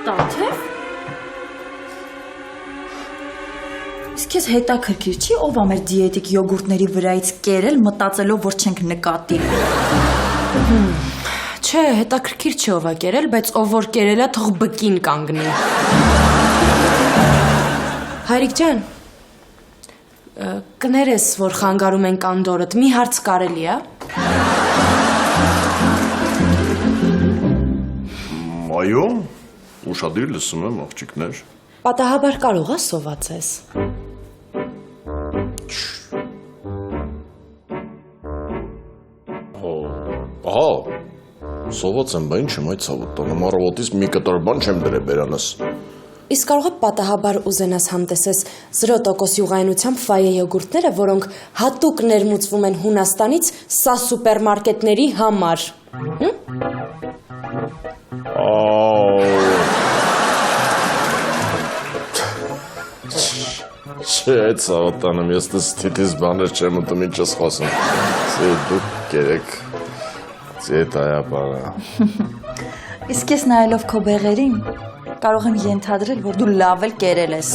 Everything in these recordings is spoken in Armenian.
Տաթև։ Իսկ քեզ հետաքրքիր չի ով ա մեր դիետիկ յոգուրտների վրայից կերել մտածելով որ չենք նկատի։ Չէ, հետաքրքիր չի ով ա կերել, բայց ով որ կերել է թող բկին կանգնի։ Հայրիկ ջան, կներես, որ խանգարում են անդորդ, մի հարց կարելի է։ Այո, ուշադիր լսում եմ, աղջիկներ։ Պատահաբար կարող է սովածես։ Ահա, սոված եմ, բա ինչ եմ այդ ցավոտ տանում, առավոտից մի կտոր բան չեմ դրել բերանս։ Իսկ կարող է պատահաբար ուզենաս համտեսես 0% յուղայնությամբ ֆայե յոգուրտները, որոնք հատուկ ներմուծվում են Հունաստանից սա սուպերմարկետների համար։ Չէ, այդ ցավոտանում ես ստիթիս բաներ չեմ ուտում, ինչ ես խոսում։ Սե դուք կերեք ծետայապարա։ Իսկ ես նայելով քո բեղերին կարող եմ ենթադրել, որ դու լավ էլ կերել ես։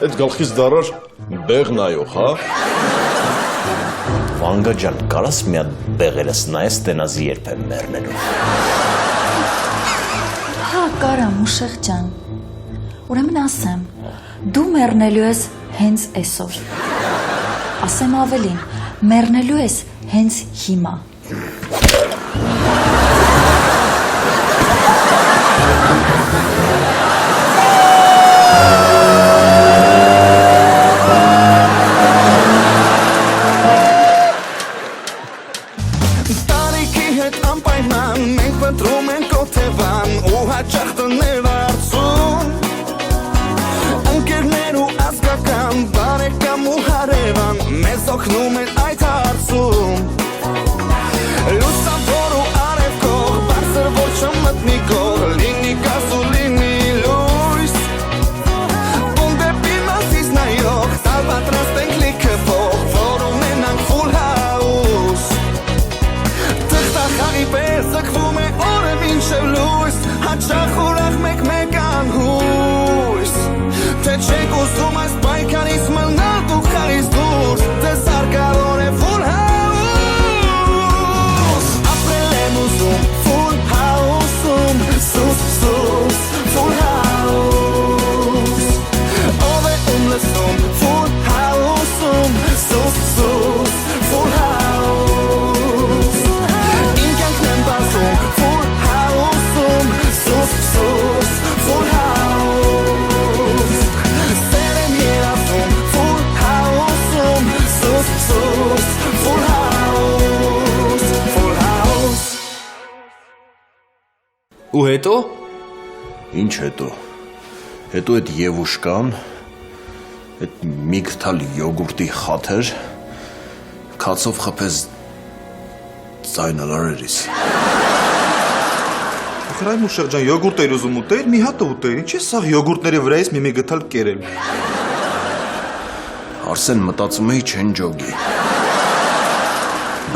Այդ գլխից դարար բեղ նայող, հա։ Վանգա ջան, կարաս մի հատ բեղերս նայես տենազի երբ եմ մեռնելու։ Հա, կարամ, ուշեղ ջան։ Ուրեմն ասեմ, դու մեռնելու ես հենց այսօր։ Ասեմ ավելին, մեռնելու ես հենց հիմա։ Տարիքի հետ անպայման մենք փնտրում ենք օթևան ու հաճախ տներ արծում ընկերներ ու ազգական բարեկամ ու հարևան մեզ օգնում են այդ հարցում լուսավոր ու արևքող բարձր որ չմտնի կող լինի գազ ու լինի լույս բուն դեպի մասից նայող տալ պատրաստ ենք լիքը փող որ ունենանք full house Թղթախաղի պես զգվում է օրը մինչև լույս հաճախ ուրախ մեկ անհույս թե չեք ուզում այս պայքարից մնալ դու խաղից դուրս դες արկավոր է full house ապրել եմ ուզում full house-ում սուս full house ով է լսում full house-ում սուս full house ինքանքն եմ բազում full house-ում սուս full house սեր եմ երազում full house-ում սուս full house Ու հետո Ինչ հետո։ Հետո այդ Եվուշկան, այդ մի գթալ յոգուրտի խաթեր, քացով խփեց ձայնալարերից։ Խրայմ ուշեղ ջան, յոգուրտ էր ուզում ուտել, մի հատ ուտել, ինչ է սաղ յոգուրտների վրայից մի գթալ կերել։ Արսեն մտածում էի չեն ջոգի։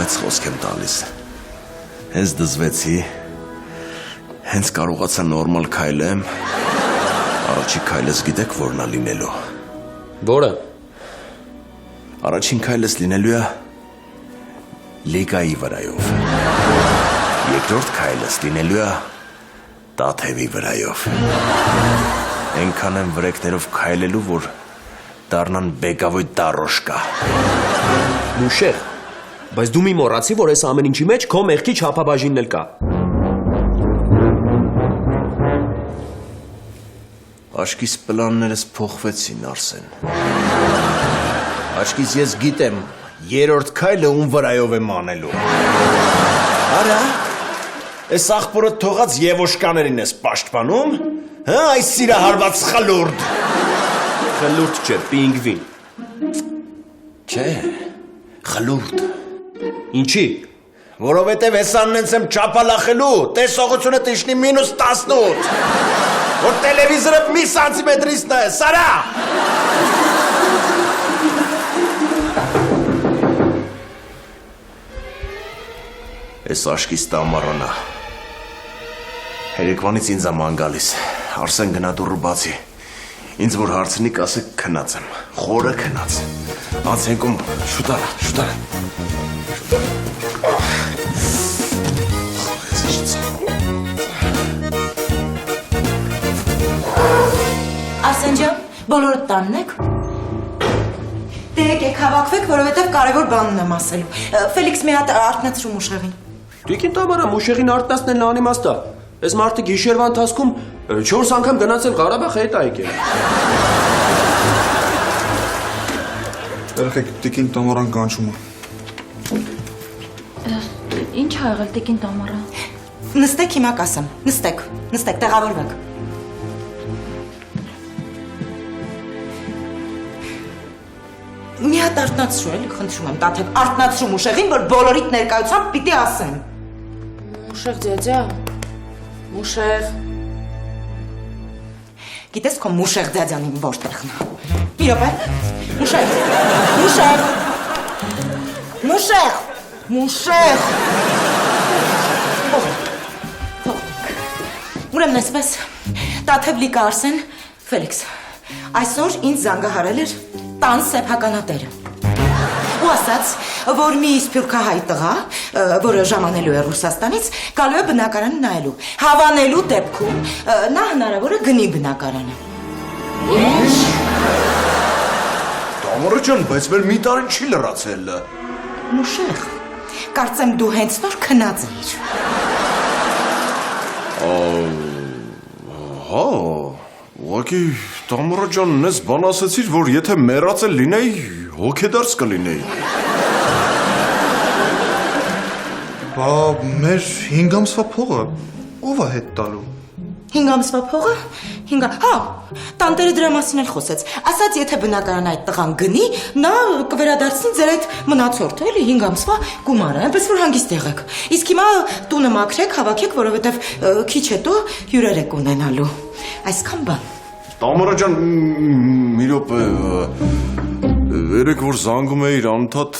Բայց խոսք եմ տալիս։ Հենց դզվեցի, հենց կարողացա նորմալ քայլեմ, առաջի քայլս գիտեք որն է լինելու։ Որը։ Առաջին քայլս լինելու է լիգայի վրայով։ Երկրորդ քայլս լինելու է Տաթևի վրայով։ Այնքան եմ վրեկներով քայլելու, որ դառնան բեկավոյ դարոշկա։ Մուշեղ, բայց դու մի մոռացի, որ այս ամեն ինչի մեջ քո մեղքի չափաբաժինն էլ կա։ Աչքիս պլաններս փոխվեցին, Արսեն։ Աչքիս ես գիտեմ, երրորդ քայլը ում վրայով եմ անելու։ Արա, այս աղբորը թողած Եվոշկաներին ես պաշտպանում, հա, այս սիրահարված խլուրդ։ Խլուրդ չէ, պինգվին։ Չէ, խլուրդ։ Ինչի։ Որովհետև հեսանն ենք եմ չապալախելու, տեսողությունը տիշնի -18, որ տելևիզորը մի սանտիմետրիսն է, սարա։ Ես աշկիս տամարոնա, Երեկվանից ինձ աման գալիս։ Արսեն գնա դուռը բացի։ Ինձ որ հարցնի կասեք քնած եմ։ Խորը քնած։ Անցենք ում շուտ արա։ Արսեն ջան, բոլորդ տանն եք։ Դե եկեք հավաքվեք, որովհետև կարևոր բան ունեմ ասելու։ Ֆելիքս մի հատ արթնացրու Մուշեղին։ Տիկին Տամարա, Մուշեղին արթնացնելն անիմաստ է։ Այս մարդը գիշերվա ընթացքում 4 անգամ գնացել Ղարաբաղ հետ է եկել։ Երեխեք, տիկին Տամարան կանչում է։ Ինչ ա եղել տիկին Տամարա։ Նստեք հիմա կասեմ։ Նստեք, տեղավորվեք։ Մի հատ արթնացրու էլի, խնդրում եմ, Տաթև, արթնացրու Մուշեղին, որ բոլորիդ ներկայությամբ պիտի ասեմ։ Մուշեղ ձեձա։ Մուշեղ։ Գիտես քո Մուշեղ ձեձանին որտեղն է։ Մի րոպե։ Մուշեղ։ Ուրեմն այսպես, Տաթև Լիկա Արսեն, Ֆելիքս, այսօր ինձ զանգահարել էր տան սեփականատերը։ Ու ասաց, որ մի սփյուռքահայ տղա, որը ժամանելու է Ռուսաստանից, գալու է բնակարանը նայելու։ Հավանելու դեպքում նա հնարավոր է գնի բնակարանը։ Ինչ։ Տամարա ջան, բայց մեր մի տարին չի լրացել։ Մուշեղ, կարծեմ դու հենց նոր քնած էիր։ Հա, ուղղակի Տամարա ջան, նես բան ասեցիր, որ եթե մեռածել լինեի, հոգեդարձ կլինեի։ Բա մեր 5 ամսվա փողը ով է հետ տալու։ 5 ամսվա փողը, հա, տանտերը դրա մասին էլ խոսեց։ Ասաց, եթե բնակարան այդ տղան գնի, նա կվերադարձնի ձեր այդ մնացորդը, էլի 5 ամսվա գումարը, այնպես որ հանգիստ եղեք։ Իսկ հիմա տունը մաքրեք, հավաքեք, որովհետև քիչ հետո հյուրեր եք ունենալու։ Այսքան բան։ Տամարա ջան, մի րոպե, երեք որ զանգում էիր անընդհատ,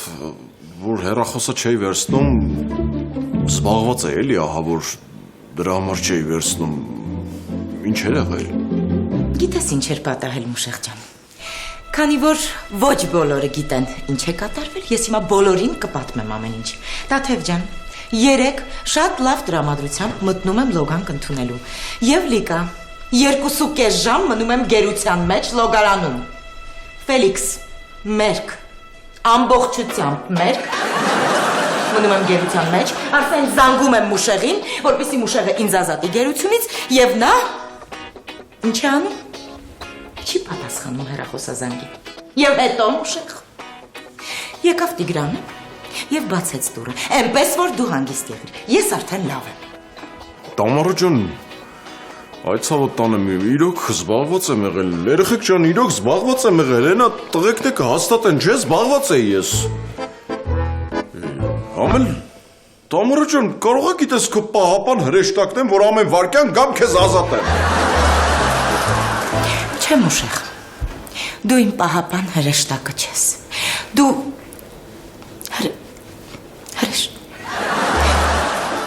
որ հեռախոսը չէի վերցնում, զբաղված է էլի, ահա որ դրա համար չէի վերցնում, ինչ էր եղել։ Գիտես ինչ էր պատահել Մուշեղ ջան։ Քանի որ ոչ բոլորը գիտեն ինչ է կատարվել, ես հիմա բոլորին կպատմեմ ամեն ինչ։ Տաթև ջան, երեք շատ լավ տրամադրությամբ մտնում եմ լոգանք ընդունելու։ Եվ Լիկա, 2.5 ժամ մնում եմ գերության մեջ լոգարանում։ Ֆելիքս, մերկ, ամբողջությամբ մերկ, մնում եմ գերության մեջ, Արսեն զանգում եմ Մուշեղին, որպեսզի Մուշեղը ինձ ազատի գերությունից, եւ նա ինչ է անում։ Չի պատասխանում հեռախոսազանգին։ Եվ հետո Մուշեղ եկավ Տիգրանը եւ բացեց դուռը, այնպես որ դու հանգիստ եղիր։ Ես արդեն լավ եմ։ Տամարա ջան, այդ ցավոտ տանը իրոք զբաղված եմ եղել, երեխեք ջան, իրոք զբաղված եմ եղել, այնա տղեկն է կհաստատեն, չէ, զբաղված էի ես։ Ամեն Տամարա ջան, կարող եք գիտես քո պահապան հրեշտակնեմ, որ ամեն վարքյան գամ քեզ ազատեմ։ Չէ Մուշեղ, դու իմ պահապան հրեշտակը չես, դու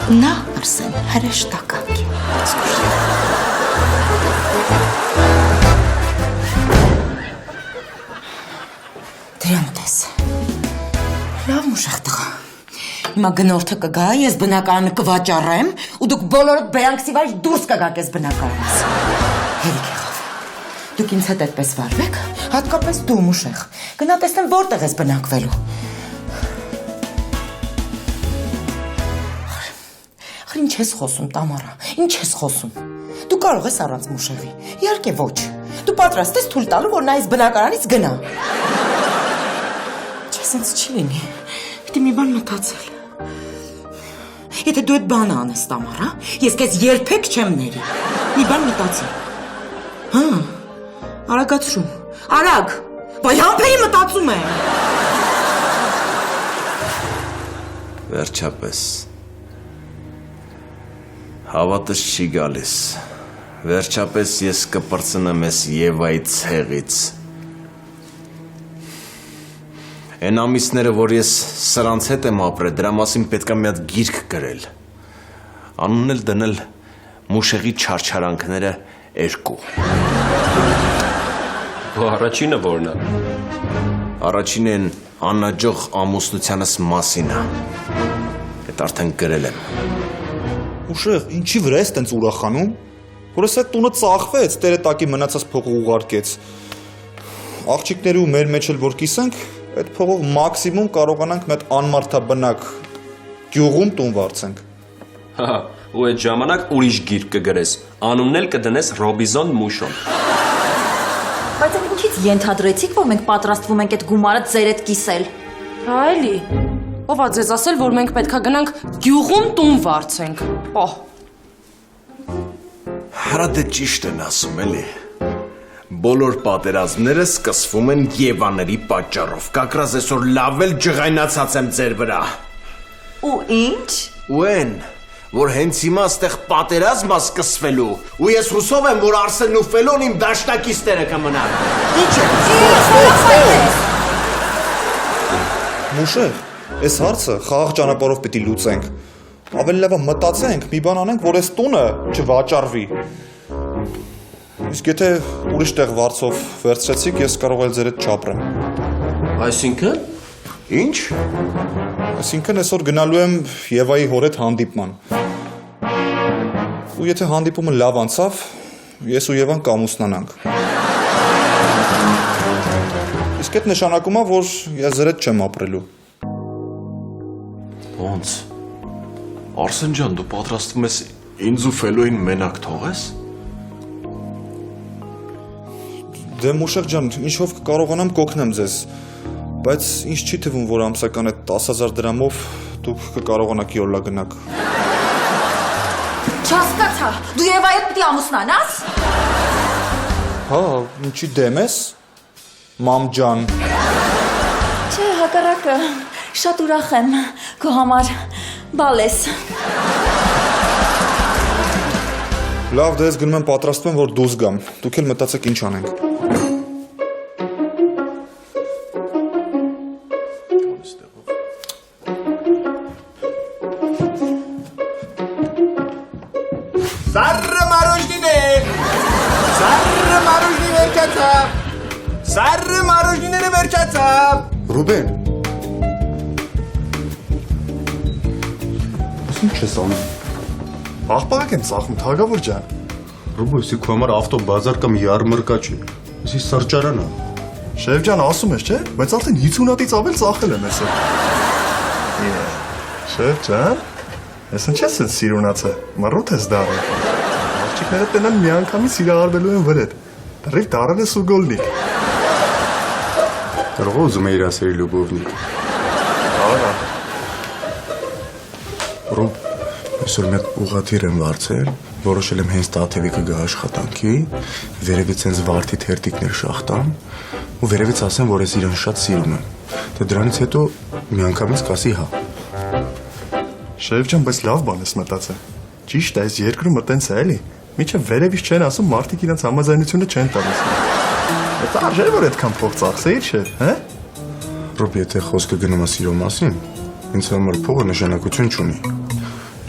նա Արսեն հրեշտակակ է։ Դրամ տես, լավ Մուշեղ տղա, հիմա գնորդը կգա, ես բնակարանը կվաճառեմ ու դուք բոլորդ բերանքսիվայր դուրս կգաք ես բնակարանից։ Հերիք եղավ, դուք ինձ հետ այդպես վարվեք, հատկապես դու Մուշեղ, գնա տեսնեմ որտեղ ես բնակվելու։ Ինչ ես խոսում, Տամարա, ինչ ես խոսում։ Դու կարող ես առանց Մուշեղի, իհարկե ոչ։ Դու պատրաստ ես թույլ տալու, որ նա այս բնակարանից գնա։ Չէ, սենց չի լինի։ Պիտի մի բան մտածել։ Եթե դու այդ բանը անես, Տամարա, ես քեզ երբեք չեմ ների։ Մի բան մտածել։ Հա, արագացրու, արագ, բայ համբեի մտածում եմ։ Վերջապես Հավատս չի գալիս, վերջապես ես կպրծնեմ ես Եվայի ցեղից։ Են ամիսները, որ ես սրանց հետ եմ ապրել, դրա մասին պետք է մի հատ գիրք գրել, անունն էլ դնել Մուշեղի չարչարանքները 2։ Առաջինը որն է։ Առաջինն աննաջող ամուսնությանս մասին է։ Այդ արդեն գրել եմ։ Ուշեղ, ինչի վրա ես տենց ուրախանում։ Որ էս այդ տունը ծախվեց, տերը տակի մնացած փողը ուղարկեց։ Աղջիկների ու մեր մեջ էլ որ կիսենք, այդ փողով մաքսիմում կարողանանք մեծ անմարդաբնակ գյուղում տուն վարձենք։ Հա, ու այդ ժամանակ ուրիշ գիրք կգրես։ Անունն էլ կդնես Ռոբինզոն Մուշոն։ Բայց ինչից ենթադրեցիք, որ մենք պատրաստվում ենք այդ գումարը ձեր հետ կիսել։ Հա էլի։ Ով ա ձեզ ասել, որ մենք պետքա գնանք գյուղում տուն վարձենք։ Պահ։ Հրա դե ճիշտ են ասում էլի։ Բոլոր պատերազմները սկսվում են Եվաների պատճառով։ Կակրաս այսօր լավ էլ ջղայնացած եմ ձեր վրա։ Ու ինչ։ Ու են, որ հենց հիմա ստեղ պատերազմ է սկսվելու, ու ես հուսով եմ, որ Արսենն ու Ֆելոն իմ դաշնակիցները կմնան։ Ինչ է։ Մուշեղ, այս հարցը խաղաղ ճանապարհով պիտի լուծենք։ Ավելի լավ է մտածենք, մի բան անենք, որ այս տունը չվաճառվի։ Իսկ եթե ուրիշ տեղ վարձով վերցրեցիք, ես կարող եմ ձեր հետ չապրեմ։ Այսինքն։ Ինչ։ Այսինքն այսօր գնալու եմ Եվայի հոր հետ հանդիպման։ Ու եթե հանդիպումը լավ անցավ, ես ու Եվան կամուսնանանք։ Իսկ այդ նշանակում է, որ ես ձեր հետ չեմ ապրելու։ Ոնց։ Արսեն ջան, դու պատրաստվում ես ինձ ու Ֆելոին մենակ թողես։ Դե Մուշեղ ջան, ինչով կարողանամ կօգնեմ ձեզ, բայց ինչ չի թվում, որ ամսական այդ 10,000 դրամով դուք կկարողանաք յոլա գնաք։ Չհասկացա, դու Եվայի հետ պիտի ամուսնանաս։ Հա, ինչի դեմ ես, մամ ջան։ Չէ, հակառակը, շատ ուրախ եմ քո համար, բալես։ Լավ, դե ես գնում եմ պատրաստվում, որ դուրս գամ, դուք էլ մտածեք ինչ անենք։ Սարը մարոժնի վերջացավ։ Սարը մարոժնիները վերջացավ։ Ռուբեն։ Ինչ ես անում։ Աղբակ եմ ծախում, թագավոր ջան։ Ռուբո, եսի քո համար ավտոբազար կամ յարմարկա չի։ Եսի սրճարան է։ Շեֆ ջան, ասում ես, չէ՞, բայց արդեն 50 հատից ավել ծախել եմ էսը։ Շեֆ ջան, ես ինչ ես սիրունացը, մռոտ ես դարը։ Աղջիկները տնան մի անգամից սիրահարվելու են վրեդ։ Դրիվ դարել ես ու գոլնիկ։ Կարող ուզում է իր ասերի լուբովնիկ։ Արա։ Ռուբ, այսօր մեկ ուղղաթիռ եմ վարձել, որոշել եմ հենց Տաթևիկը գա աշխատանքի, վերևից հենց վարդի թերտիկներ շախտամ, ու վերևից ասեմ, որ ես իրան շատ սիրում եմ։ Դե դրանից հետո միանգամից կասի հա։ Շեֆ ջան, բայց լավ բան ես մտածել։ Ճիշտ է, այս երկրում տենց է էլի։ Մինչև վերևից չեն ասում, մարդիկ իրենց համաձայնությունը չեն տալիս։ Դա արժե որ այդքան փող ծախսեի, չէ՞, հա։ Ռոբ, եթե խոսքը գնում է սիրո մասին, ինձ համար փողը նշանակություն չունի։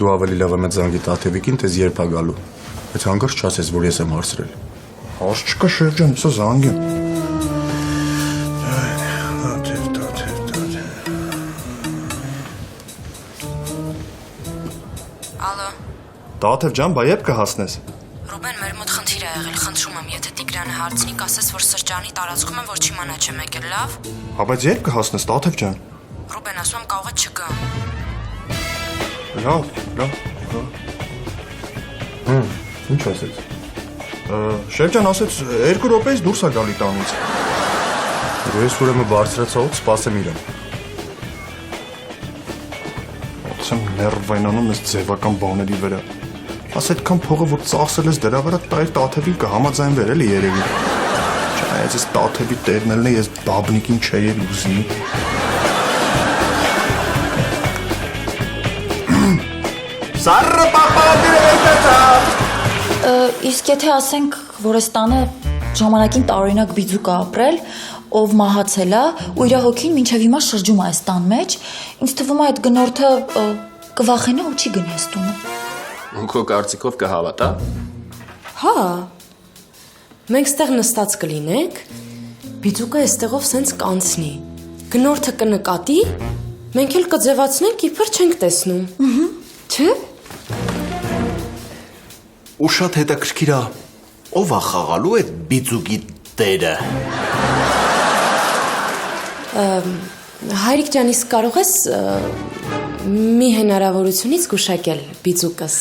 Դու ավելի լավ եմ զանգի Տաթևիկին, տես երբ ա գալու։ Բայց հանկարծ չասես, որ ես եմ հարցրել։ Հարց չկա, շեֆ ջան, սա զանգեմ։ Ալո։ Տաթև ջան, բա երբ կհասնես։ Ռուբեն, մեր մոտ խնդիր է եղել, խնդրում եմ, եթե Տիգրանը հարցնի, կասես, որ սրճարանի տարածքում եմ, որ չիմանա չեմ եկել, լավ։ Հա, բայց երբ կհասնես, Տաթև ջան։ Ռուբեն, ասում եմ, կարող է չգամ։ Լավ։ Ինչ ասեց։ Շեֆ ջան ասեց 2 րոպեից դուրս է գալի տանից։ Ես ուրեմն բարձրացավ, սպասեմ իրեն։ Ոցեմ ներվայնանում ես ձևական բաների վրա։ Աս այդքան փողը որ ծախսել ես դրա վրա տայր Տաթևին կհամաձայնվեր էլի երևի։ Չնայած ես Տաթևի տերնելն է, ես բաբնիկին չէի ուզի։ Սարը պապադիրը վերջացավ։ Իսկ եթե ասենք, որ այս տանը ժամանակին տարօրինակ բիձուկ է ապրել, ով մահացել է ու իր հոգին մինչև հիմա շրջում է այս տան մեջ, ինձ թվում է այդ գնորդը կվախենա ու չի գնի այս տունը։ Քո կարծիքով կհավատա։ Հա։ Մենք ստեղ նստած կլինենք, բիծուկը այստեղով սենց կանցնի։ Գնորդը կնկատի, մենք էլ կձևացնենք, իբր չենք տեսնում։ Չէ՞։ Ու շատ հետաքրքիր է, ով է խաղալու այդ բիծուկի տերը։ Հայրիկ ջան, իսկ կարող ես մի հնարավորությունից գուշակել բիծուկս։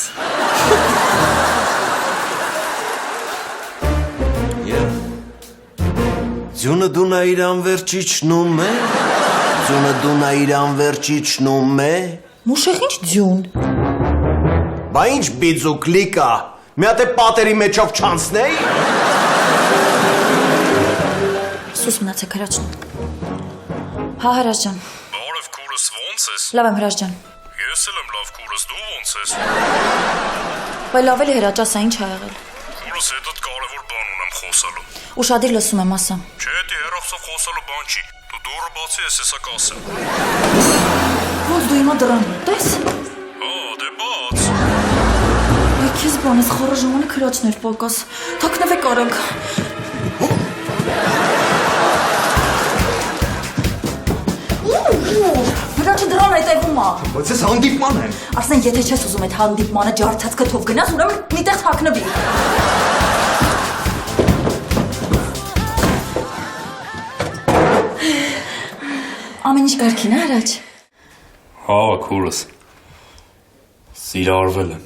Ձյունը դու նա իր անվերջի չնում է, ձյունը դու նա իր անվերջի չնում է։ Մուշեղ ինչ ձյուն։ Բա ինչ բիծուկ լիկա, մի հատ է պատերի մեջով չանցնեի։ Սուս մնացեք հրաչն։ Հա հրաչ ջան։ Բարև քուրս ո՞նց ես։ Լավ եմ հրաչ ջան։ Ես էլ եմ լավ քուրս, դու ո՞նց ես։ Բայց լավ էլի հրաչ ասա ինչ ա եղել։ Քուրս հետդ կարևոր բան ունեմ խոսալու։ Ուշադիր լսում եմ ասա։ Չէ, դի հերախսով խոսալու բան չի։ Դու դուրը բացի ես հեսա կասեմ։ Ոնց դու հիմա դրան տես։ Հա, դե բաց։ Այ քեզ բան ես խորը ժամանակ հրաչներ պակաս։ Թաքնվեք արանք։ Հրաչը դրան հետևում ա։ Բայց ես հանդիպման եմ։ Արսեն, եթե չես ուզում այդ հանդիպմանը ջարդած կթով գնաս, ուրեմն միտեղ թաքնվի։ Ամեն ինչ կարգին է հրաչ։ Հա, քուրս։ Սիրարվել եմ։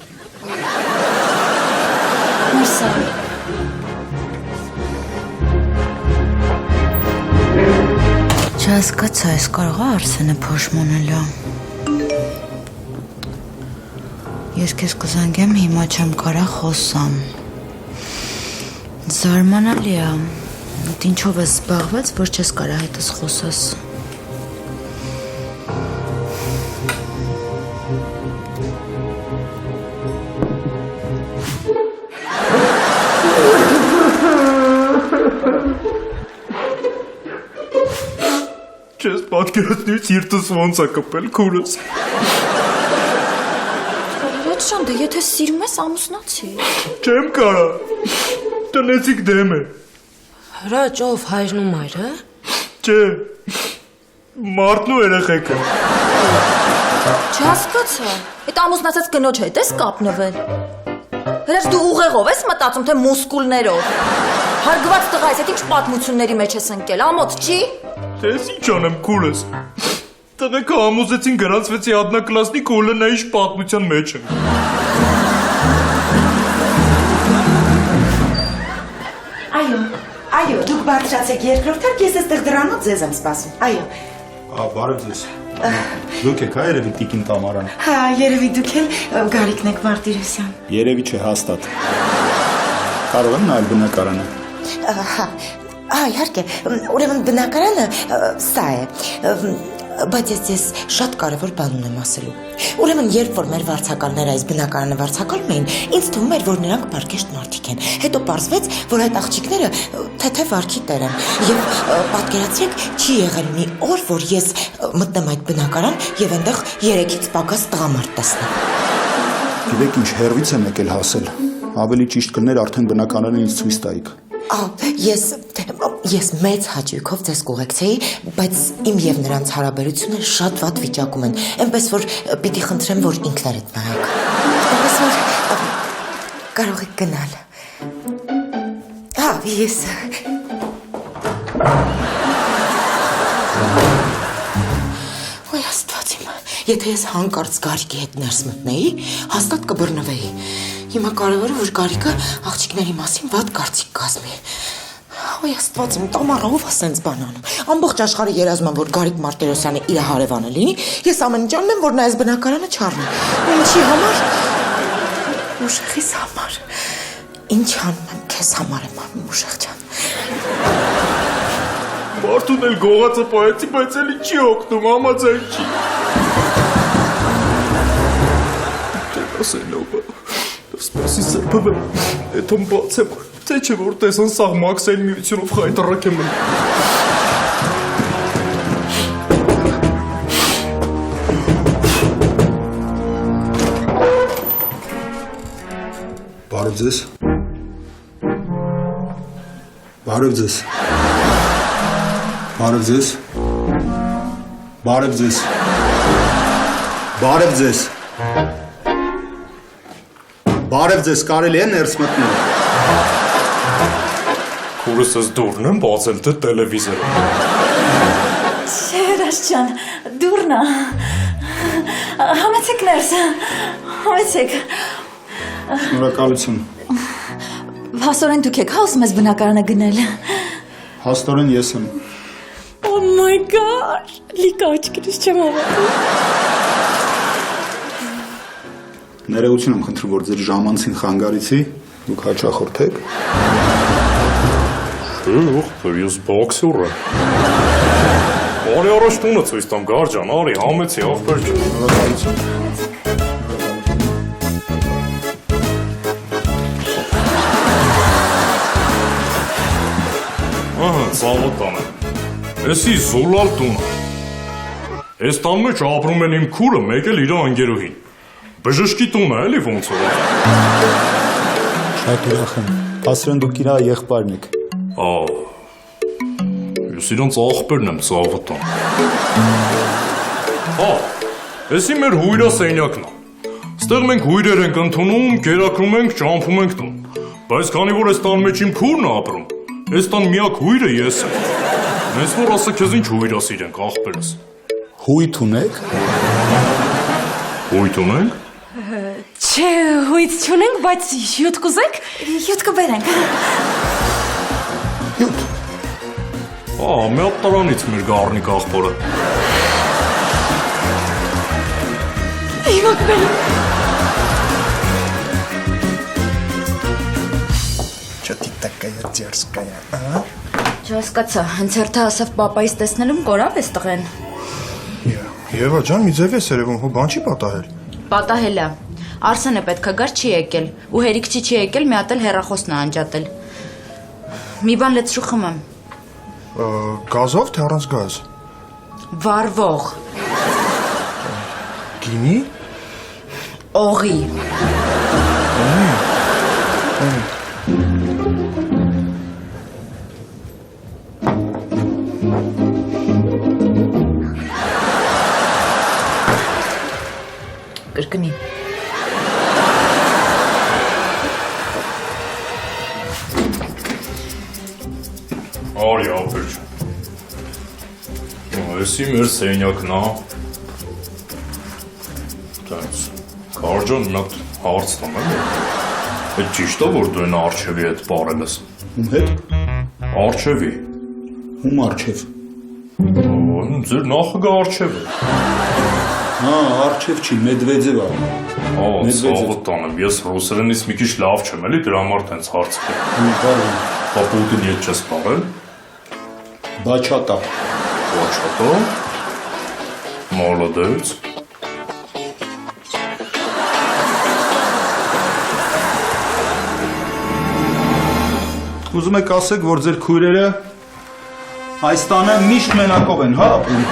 Մերսա։ Չհասկացա, այս կարող է Արսենը փոշմանելա։ Ես քեզ կզանգեմ, հիմա չեմ կարա խոսամ։ Զարմանալի է։ Ինչով ես զբաղված, որ չես կարա հետս խոսաս։ Չես պատկերացնի սիրտս ոնց է կպել քուրս։ Հրաչ ջան, դե եթե սիրում ես ամուսնացի։ Չեմ կարա։ Տնեցիկ դեմ է։ Հրաչ ով հայրն ու մայրը։ Չէ։ Մարդն ու երեխեքը։ Չհասկացա։ Այդ ամուսնացած կնոջ հետ ես կապնվել։ Հրաչ դու ուղեղով ես մտածում, թե մուսկուլներով։ Հարգված տղա ես, այդ ինչ պատմությունների մեջ ես ընկել, ամոթ չի։ Ես ինչ անեմ քուրս։ Տղեկը ամուսեցին գրանցվեցի ադնակլասնի կոլոնայի պատմության մեջ եմ։ Այո, դուք բարձրացեք երկրորդ հարկի, ես այստեղ դրանով ձեզ եմ սպասում, այո։ Բարև ձեզ։ Դուք եք հա երևի Տիկին Տամարան։ Հա, երևի դուք էլ Գարիկն եք Մարտիրոսյան։ Երևի չէ հաստատ։ Կարող եմ նայել բնակարանը։ Հա, իհարկե, ուրեմն բնակարանը սա է, բայց ես շատ կարևոր բան ունեմ ասելու։ Ուրեմն երբ որ մեր վարձակալները այս բնակարանը վարձակալում էին, ինձ թվում էր, որ նրանք պարկեշտ մարդիկ են։ Հետո պարզվեց, որ այդ աղջիկները թեթև վարքի տեր են։ Եվ պատկերացրեք, չի եղել մի օր, որ ես մտնեմ այդ բնակարան եւ այնտեղ 3-ից պակաս տղամարդ տեսնեմ։ Գիտեք ինչ, հերվից եմ եկել հասել։ Ավելի ճիշտ կներ արդեն բնակարանը ինձ ցույց տայիք։ Ես մեծ հաճույքով ձեզ կուղեկցեի, բայց իմ եւ նրանց հարաբերությունները շատ վատ վիճակում են, այնպես որ պիտի խնդրեմ, որ ինքներդ նայեք։ Այնպես որ կարող եք գնալ։ Ես Ոյ աստված իմ, եթե ես հանկարծ Գարիկի հետ ներս մտնեի, հաստատ կբռնվեի։ Հիմա կարևորը, որ Գարիկը աղջիկների մասին վատ կարծիք կազմի։ Ոյ աստված իմ, Տամարա ով է սենց բան անում։ Ամբողջ աշխարհը երազում է, որ Գարիկ Մարտիրոսյանը իր հարևանը լինի, ես ամեն ինչ անում եմ, որ նա այս բնակարանը չառնի։ Ինչի համար։ Ուշեղիս համար։ Ինչ անում եմ, քեզ համար եմ անում, ուշեղ ջան։ Մարդուն էլ գողացը պայեցի, բայց էլի չի օգնում, համաձայն չի։ Չեք ասել ով է, սպասի սրբվեմ, էթոն բացեմ, թե չէ որ տեսան սաղ մաքսային միությունով խայտարակ եմ Բարև ձեզ։ Բարև ձեզ։ Բարև ձեզ։ Բարև ձեզ։ Բարև ձեզ։ Բարև ձեզ, կարելի է ներս մտնել։ Քուրս ես դուրն եմ բացել թե տելևիզորը։ Չէ, Հրաշքյան, դուրն է։ Համեցեք ներս։ Համեցեք։ Շնորհակալություն։ Հասորեն դուք եք հաուս մեզ բնակարանը գնել։ Հաստորեն ես եմ։ Oh my god, լիքը աչքերս չեմ հավատում։ Ներողություն եմ խնդրում, որ ձեր ժամանցին խանգարեցի, դուք հաճախորդ եք։ Ախպեր, ես բոքսոր եմ։ Արի առաջ տունը ցույց տամ, Գարջան, արի, համեցի, ախպեր ջան։ Շնորհակալություն։ Ահա, ծավոտ տան է։ Էսի զոլալ տունը։ Էս տան մեջ ապրում են իմ քուրը, մեկ էլ իր անգերուհին։ Բժշկի տունը էլի ոնց որ։ Շատ ուրախ եմ։ Ասրեն դուք իրա եղբայրն եք։ Ես իրանց ախպերն եմ ծավոտան։ Էսի մեր հույրա սենյակն է։ Ստեղ մենք հույրեր ենք ընդունում, կերակրում ենք, ճամփում ենք տուն։ Բայց քանի որ այս տան մեջ իմ քուրն է ապրում, այս տան միակ հույրը ես եմ։ Մեզ որ ասա քեզ ինչ հույր ասիրենք, ախպերս։ Հույթ ունեք։ Հույթ ունենք։ Չէ, հույց չունենք, բայց հյութ կուզեք։ Հյութ կբերենք։ Հյութ։ Մի հատ տրանից մեր գառնիկ ախպորը։ Հիմա կբերենք։ Такая дерзкая, а? Չհասկացա, հենց հերթը ասավ պապայից տեսնելում կորավ էս տղեն։ Եվա ջան, մի ձև ես երևում, հո բան չի պատահել։ Պատահել է։ Արսենը պետքա գար չի եկել, ու հերիքչի չի եկել, մի հատ էլ հեռախոսն է անջատել։ Մի բան լեցրու խմեմ։ Գազով թե առանց գազ։ Վառվող։ Գինի։ Օղի։ Կրկնի։ Արի ախպեր ջան։ Էսի մեր սենյակն է։ Տենց, Գարջան մի հատ հարց տամ եմ։ Այդ ճիշտ է, որ դու այն արջևի հետ պարել ես։ Ում հետ։ Արջևի։ Ում արջև։ Ձեր նախագահ արջևը։ Հա, արջև չի, Մեդվեդևը։ Ցավոտ տանեմ, ես ռուսերենից մի քիչ լավ չեմ, էլի դրա համար տենց հարց կա։ Պապուտին ետ չես պարել։ Բաչատա։ Բաչատա։ Մոլոդեց։ Ուզում եք ասեք, որ ձեր քույրերը այս տանը միշտ մենակով են, հա, ապրում։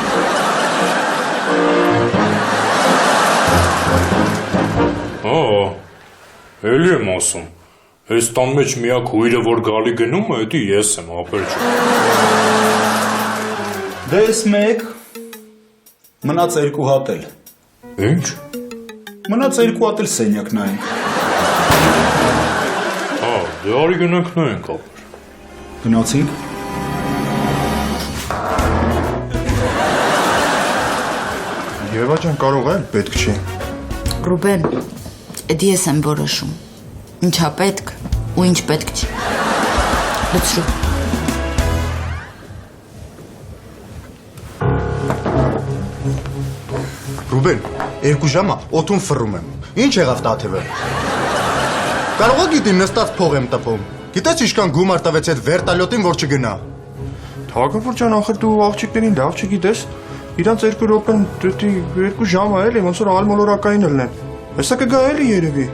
Էլի եմ ասում, այս տան մեջ միակ հույրը, որ գալի գնում է, էդի ես եմ, ապեր ջան։ Դե ես մեկ, մնաց երկու հատ էլ։ Ինչ։ Մնաց երկու հատ էլ սենյակ նայենք։ Դե արի գնանք նայենք, ապեր։ Գնացինք։ Եվա ջան, կարող է, պետք չի։ Ռուբեն, էդ ես եմ որոշում։ Ինչա պետք ու ինչ պետք չի։ Լցրու։ Ռուբեն, 2 ժամը օդում ֆռում եմ։ Ինչ եղավ Տաթևը։ Կարող եք գիտեմ նստած փող եմ տպում։ Գիտես ինչքան գումար տվեց այդ վերտալյոտին, որ չգնա։ Թագավոր ջան, ախր դու աղջիկներին լավ չգիտես։ Իրանց 2 րոպեն, դե 2 ժամ է էլի, ոնց որ ալմոլորակային ելնեն։ Հեսա կգա էլի երևի։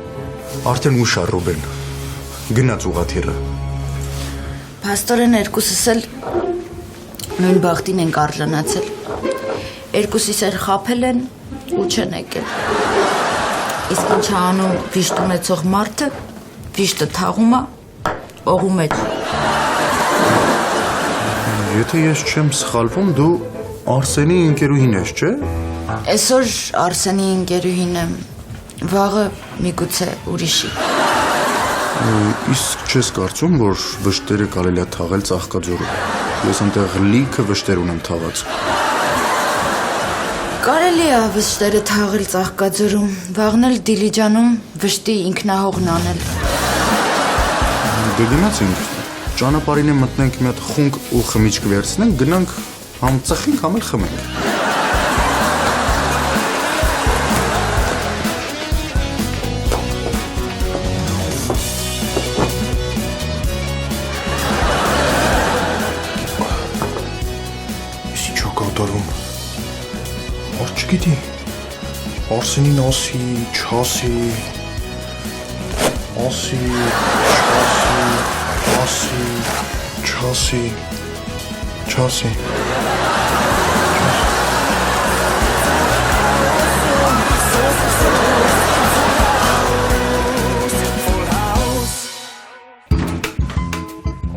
Արդեն ուշ է, Ռուբեն։ Գնաց ուղաթիռը։ Փաստորեն երկուսս էլ նույն բախտին ենք արժանացել։ Երկուսիս էլ խաբել են ու չեն եկել։ Իսկ ինչ անում վիշտ ունեցող մարդը Վիշտը թաղում է օղու մեջ։ Եթե ես չեմ սխալվում, դու Արսենի ընկերուհին ես, չէ՞։ Այսօր Արսենի ընկերուհին եմ, վաղը միգուցե ուրիշի։ Իսկ չես կարծում, որ վշտերը կարելի է թաղել Ծաղկաձորում։ Ես այնտեղ լիքը վշտեր ունեմ թաղած։ Կարելի է վշտերը թաղել Ծաղկաձորում, վաղն էլ Դիլիջանում վշտի ինքնահողն անել։ Դե գնացինք, ճանապարհին մտնենք մի հատ խունկ ու խմիչք վերցնենք, գնանք համ ծխենք, համ էլ խմենք։ Ինչ կատարում։ Ար չգիտի։ Արսենին ասի, չասի։ Ասի, չասի։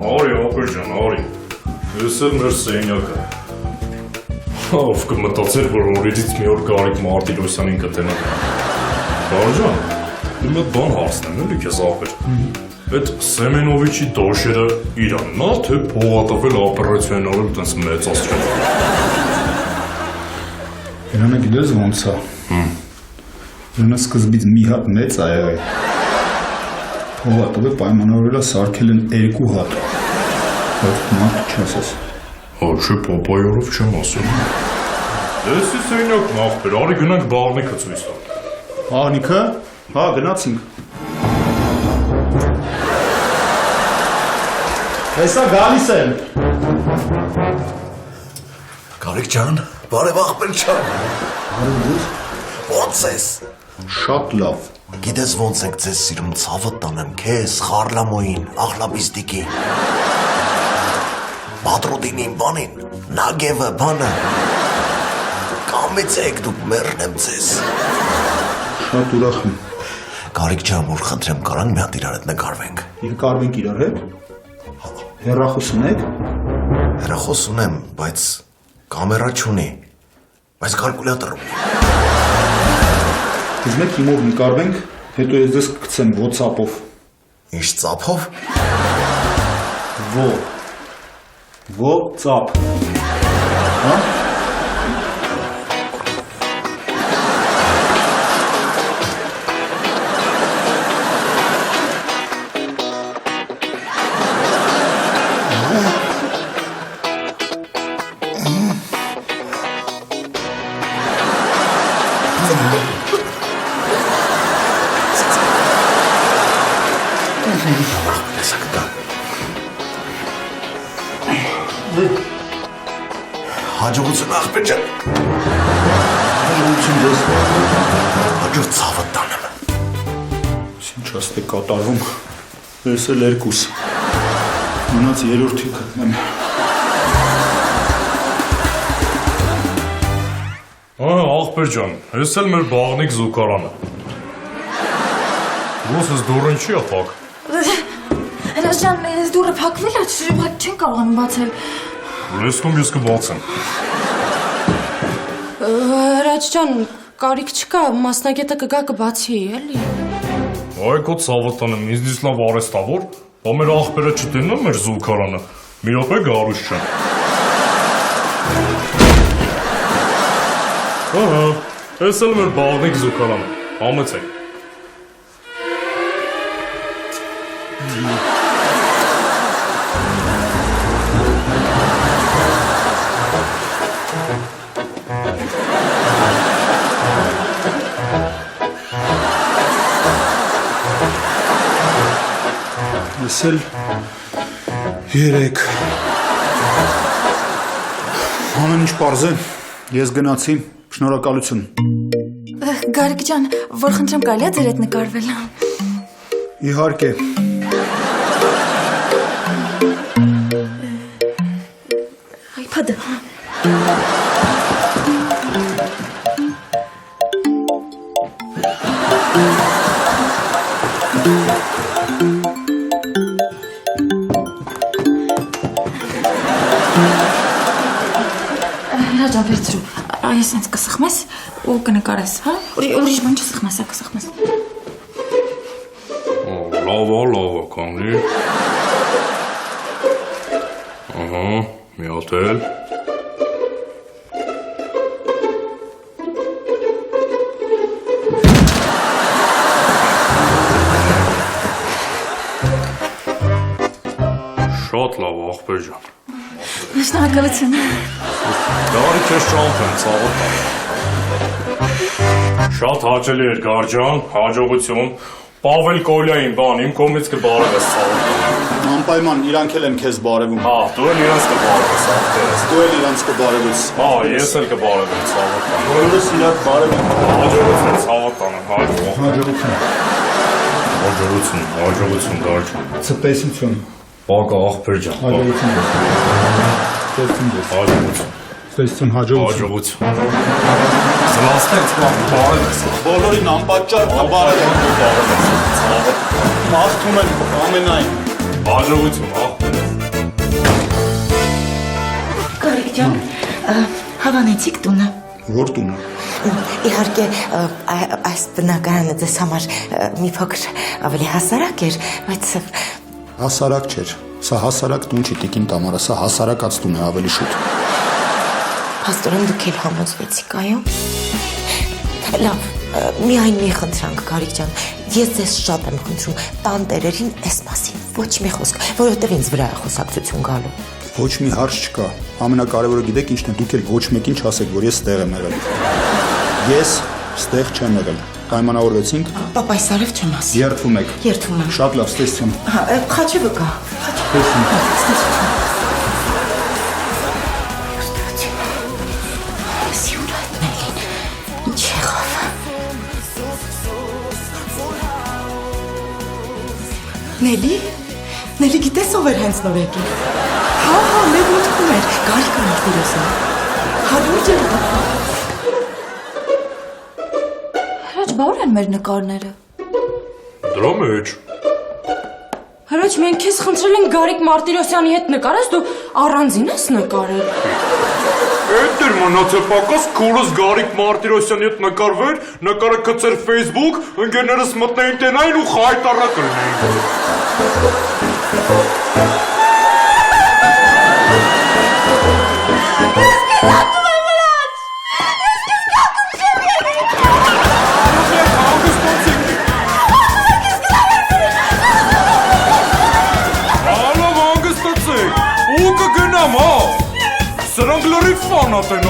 Արի, ապերջան, արի։ Ես էլ մեր սենյակը։ Ով կմտածեր, որ օրերից մի օր Գարիկ Մարտիրոսյանին կտենեմ։ Բարջան, դու մեկ բան հարցնեմ, էլի քեզ ապեր։ Այդ Սեմենովիչի դոշերը իրանն ա, թե փողատվել օպերացիան արել տենց մեծացրել։ Իրանը գիտես ոնց է։ Իրանը սկզբից մի հատ մեծ ա եղել։ Փողատը պայմանավորել է սարքել են 2 հատ։ Բայց մարդ չասես։ Հա, չէ, պապայորով չեմ ասում։ Դեսի սենյակն աղբեր, արի գնանք բաղնիքը ցույց տալ։ Բաղնիքը։ Հա, գնացինք։ Հեսա գալիս եմ։ Գարիկ ջան, բարև աղբեր ջան։ Ոնց ես։ Շատ լավ։ Գիտես ոնց ենք ձեզ սիրում, ցավը տանեմ քեզ, Խարլամոյին, Ախլաբիստիկին, Բադրուդինին, բանին, Նագևը, բանը։ Կամեցեք դուք մեռնեմ ձեզ։ Շատ ուրախ եմ։ Գարիկ ջան, որ խնդրեմ կարանք մի հատ իրար հետ նկարվենք։ Նկարվենք իրար հետ։ Հեռախոս ունեք։ Հեռախոս ունեմ, բայց կամերա չունի, բայց կալկուլյատոր ունի։ Ուզում եք իմով նկարվենք, հետո ես ձեզ կգցեմ WhatsApp-ով։ Ինչ ծափով։ WhatsApp։ Հա։ Հաջողություն աղբեր ջան։ Հաջողություն ձեզ։ Հաջող ցավը տանեմ։ Ինչ աստ է կատարվում։ Ես էլ երկուս։ Մնաց երրորդի գտնեմ։ Աղբեր ջան, ես էլ մեր բաղնիկ զուգարանը։ Ոնց ես դուրն չի է փակ։ Հրաշան, այս դուրը փակվել է, չեն կարողանում բացել։ Լեսնում ես կբացեմ։ Հրաչ ջան, կարիք չկա, մասնագետը կգա կբացի, էլի։ Այ քո ցավը տանեմ, ինձնից լավ արեստավոր, բա մեր աղբերը չտենա մեր զուգարանը։ Միապե գարուշ չեն։ Ահա, ես էլ մեր բաղնիկ զուգարանը, համեցեք։ Ես էլ երեք։ Ամեն ինչ պարզ է, ես գնացի, շնորհակալություն։ Գարիկ ջան, որ խնդրեմ կարելի է ձեր հետ նկարվել։ Իհարկե։ iPad-ը։ Հրաճան վերցրու, այս ինձ կսխմես ու կնկարես, հա? Ուրիշ բան չսխմես, կսխմես։ Լավ, կանի։ Ահա, մի հատ էլ։ Շատ լավ, աղբեր ջան։ Շնորհակալություն։ Գարի քեզ ճամփ եմ ցավոտ։ Շատ հաճելի էր Գարջան, հաջողություն։ Պավել Կոլյային բան, իմ կողմից կբարևես ցավոտ։ Անպայման իրանք էլ են քեզ բարևում։ Հա, դու էլ իրանց կբարևես, աղբերս։ Դու էլ իրանց կբարևես։ Հա, ես էլ կբարևեմ ցավոտ։ Բոլորս իրար բարևում։ Հաջողություն ցավոտ տանը, հաջող։ Հաջողություն։ Հաջողություն Գարջան։ Ցպեսություն։ Պակա աղբեր ջան։ Հաջողություն։ Հաջողություն։ Ցպեսություն, հաջողություն։ Զլաստեք բարևես։ Բոլորին անպատճառ կբարևեմ։ Մաղթում եմ ամենայն։ Հաջողություն, աղբեր։ Գարիկ ջան, հավանեցիք տունը։ Որ տունը։ Իհարկե, այս բնակարանը ձեզ համար մի փոքր ավելի հասարակ էր, բայց Հասարակ չէր։ Սա հասարակ տուն չի տիկին Տամարա, սա հասարակած տուն է ավելի շուտ։ Փաստորեն դուք էլ համոզվեցիք, այո։ Լավ, միայն մի խնդրանք, Գարիկ ջան, ես ձեզ շատ եմ խնդրում, տան տերերին այս մասին ոչ մի խոսք, որովհետև ինձ վրա է խոսակցություն գալու։ Ոչ մի հարց չկա։ Ամենակարևորը գիտեք ինչն է, դուք էլ ոչ մեկին չասեք, որ ես ստեղ եմ եղել։ Ես ստեղ չեմ եղել։ Պայմանավորվեցինք։ Պապա, այս արև չեմ ասի։ Երդվում եք։ Երդվում եմ։ Շատ լավ, ստեսություն։ Խաչևը կա։ Ինչ եղավ։ Նելի գիտես ով էր հենց նոր եկել։ Հա, մեր մտքում էր, Գարիկը Մարտիրոսյանը։ Հարյուր ջան։ Հրաչ, բա ուր են մեր նկարները։ Դրա մեջ։ Հրաչ, մենք քեզ խնդրել ենք Գարիկ Մարտիրոսյանի հետ նկարես, դու առանձին ես նկարել։ Էդ էր մնացել պակաս քուրս Գարիկ Մարտիրոսյանի հետ նկարվեր, նկարը գցեր Facebook, ընկերներս մտնեին տենային ու խայտառակ լինեին։ Սրանք լրիվ ֆանատ են,